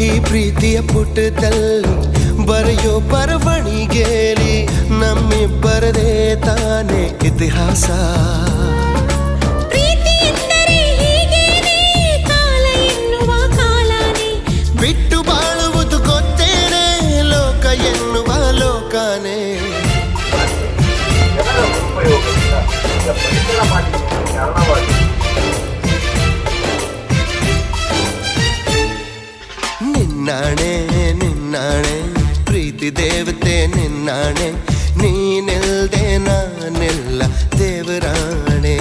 ಈ ಪ್ರೀತಿಯ ಪುಟದಲ್ಲಿ ಬರೆಯೋ ಬರವಣಿಗೆಯಲ್ಲಿ ನಮ್ಮಿಬ್ಬರದೇ ತಾನೇ ಇತಿಹಾಸ. ಪ್ರೀತಿ ಎಂದರೆ ಹೀಗೇನೆ, ಕಾಲ ಎನ್ನುವ ಕಾಲನೇ ಬಿಟ್ಟು ಬಾಳುವುದು ಗೊತ್ತೇನೆ, ಲೋಕ ಎನ್ನುವ ಲೋಕನೇ. ನಿನ್ನಾಣೆ ನಿನ್ನಾಣೆ ಪ್ರೀತಿ ದೇವತೆ ನಿನ್ನಾಣೆ, ನೀನಿಲ್ದೆ ನಾನೆಲ್ಲ ದೇವರಾಣೆ.